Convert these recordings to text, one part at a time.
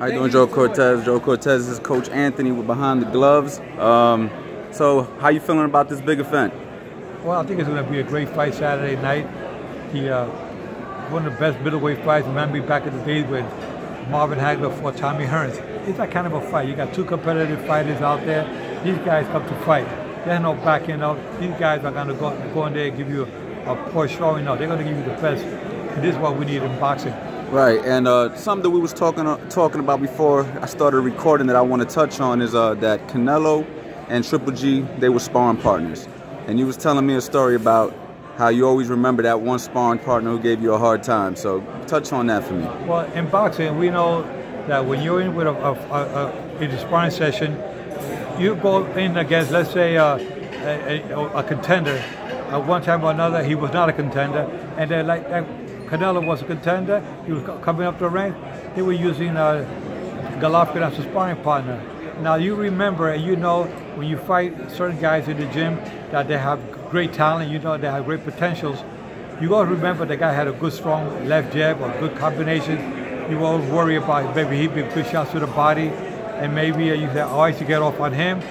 How you doing, Joe Cortez? Joe Cortez is Coach Anthony with Behind the Gloves. So how you feeling about this big event? Well, I think it's going to be a great fight Saturday night. One of the best middleweight fights. Remember me back in the days when Marvin Hagler fought Tommy Hearns. It's that kind of a fight. You got two competitive fighters out there. These guys come to fight. There's no backing up. These guys are going to go in there and give you a poor showing. No, they're going to give you the best. And this is what we need in boxing. Right, and something that we was talking about before I started recording that I want to touch on is that Canelo and Triple G, they were sparring partners. And you was telling me a story about how you always remember that one sparring partner who gave you a hard time. So touch on that for me. Well, in boxing, we know that when you're in with a sparring session, you go in against, let's say, a contender. At one time or another, he was not a contender, and then like Canelo was a contender. He was coming up the ranks. They were using Golovkin as a sparring partner. Now you remember, and you know, when you fight certain guys in the gym that they have great talent, you know they have great potentials. You always remember the guy had a good, strong left jab or good combination. You always worry about maybe he'd be good shots to the body, and maybe you say, oh, I used to get off on him.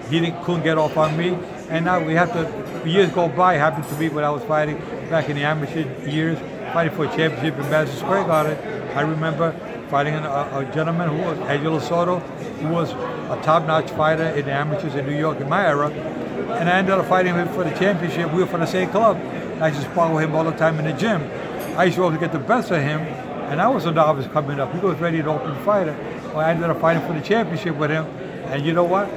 He couldn't get off on me. And now we have to, years go by, it happened to me when I was fighting back in the amateur years, fighting for a championship in Madison Square Garden. I remember fighting a gentleman who was Angelo Soto, who was a top-notch fighter in the amateurs in New York in my era. And I ended up fighting him for the championship. We were from the same club. I used to spar with him all the time in the gym. I used to always get the best of him, and I was a novice coming up. He was ready to open fighter. Well, I ended up fighting for the championship with him. And you know what?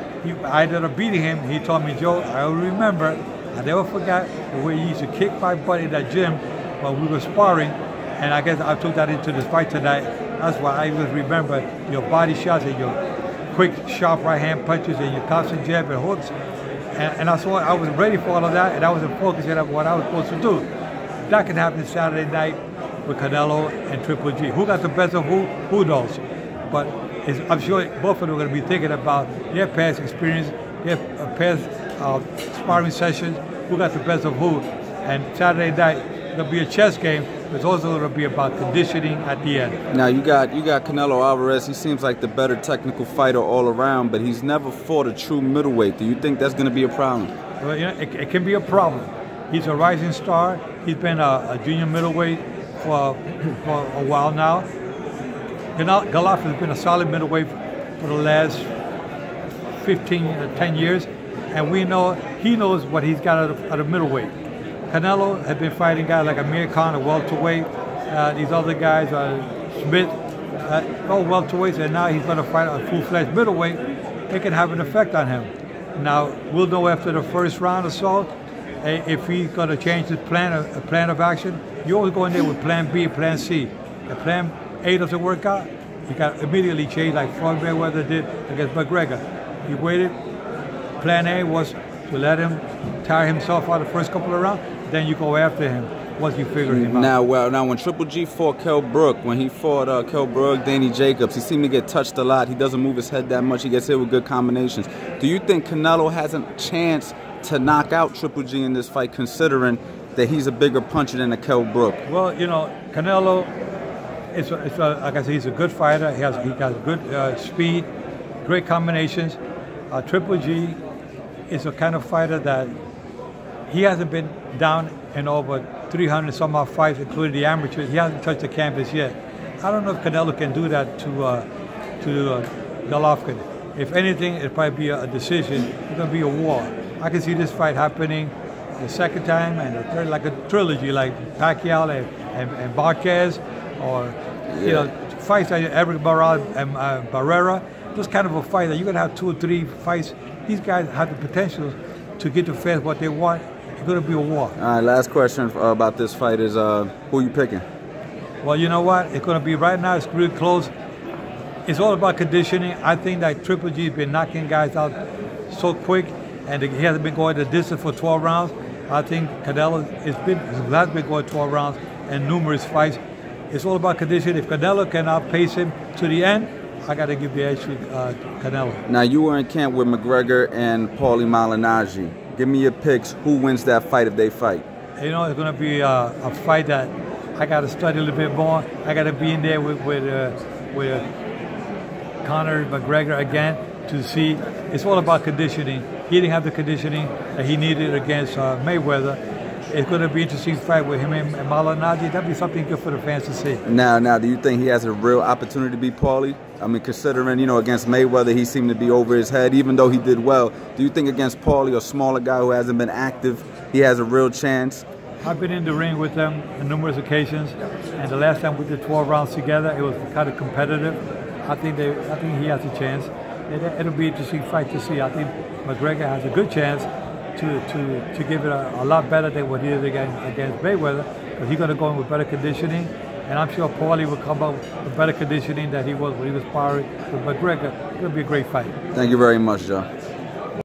I ended up beating him. He told me, Joe, I remember, I never forgot the way he used to kick my butt in that gym while we were sparring. And I guess I took that into this fight tonight. That's why I always remember your body shots and your quick, sharp right-hand punches and your constant jab and hooks. And that's why I was ready for all of that, and I was focused on what I was supposed to do. That can happen Saturday night with Canelo and Triple G. Who got the best of who? Who knows? But I'm sure both of them are going to be thinking about their past experience, their past sparring sessions, who got the best of who. And Saturday night, it'll be a chess game. It's also going to be about conditioning at the end. Now you got Canelo Alvarez. He seems like the better technical fighter all around, but he's never fought a true middleweight. Do you think that's going to be a problem? Well, you know, it can be a problem. He's a rising star. He's been a junior middleweight for a while now. Golovkin has been a solid middleweight for the last 10 years, and we know he knows what he's got at a middleweight. Canelo has been fighting guys like Amir Khan, a welterweight. These other guys, Smith, all welterweights, and now he's going to fight a full-fledged middleweight. It can have an effect on him. Now we'll know after the first round or so if he's going to change his plan of action. You always go in there with Plan B and Plan C. The Plan A doesn't work out, you got to immediately change like Floyd Mayweather did against Mcgreggor. He waited. Plan A was to let him tire himself out the first couple of rounds, then you go after him once you figure him out. Now when Triple G fought Kell Brook, when he fought Kell Brook, Danny Jacobs, he seemed to get touched a lot. He doesn't move his head that much. He gets hit with good combinations. Do you think Canelo has a chance to knock out Triple G in this fight, considering that he's a bigger puncher than a Kell Brook? Well, you know, Canelo, like I said, he's a good fighter. He got good speed, great combinations. Triple G is a kind of fighter that he hasn't been down in over 300 some odd fights, including the amateurs. He hasn't touched the canvas yet. I don't know if Canelo can do that to Golovkin. If anything, it'll probably be a decision. It's going to be a war. I can see this fight happening the second time and the third, like a trilogy, like Pacquiao and Marquez, or you know, fights like Eric Barral and Barrera. This kind of a fight that you're going to have 2 or 3 fights. These guys have the potential to get to fans what they want. It's going to be a war. All right, last question about this fight is who are you picking? Well, you know what? It's going to be right now. It's really close. It's all about conditioning. I think that Triple G has been knocking guys out so quick, and he hasn't been going the distance for 12 rounds. I think Canelo has been going 12 rounds and numerous fights. It's all about conditioning. If Canelo can outpace him to the end, I got to give the edge to Canelo. Now, you were in camp with Mcgreggor and Paulie Malignaggi. Give me your picks. Who wins that fight if they fight? You know, it's going to be a fight that I got to study a little bit more. I got to be in there with Conor McGregor again to see. It's all about conditioning. He didn't have the conditioning that he needed against Mayweather. It's going to be an interesting fight with him and Malignaggi. That'd be something good for the fans to see. Now, do you think he has a real opportunity to beat Paulie? I mean, considering, you know, against Mayweather, he seemed to be over his head, even though he did well. Do you think against Paulie, a smaller guy who hasn't been active, he has a real chance? I've been in the ring with them on numerous occasions, and the last time we did 12 rounds together, it was kind of competitive. I think he has a chance. It'll be an interesting fight to see. I think McGregor has a good chance to give it a lot better than what he did against Mayweather, because he's going to go in with better conditioning, and I'm sure Paulie will come up with better conditioning than he was when he was sparring with McGregor. It's going to be a great fight. Thank you very much, Joe.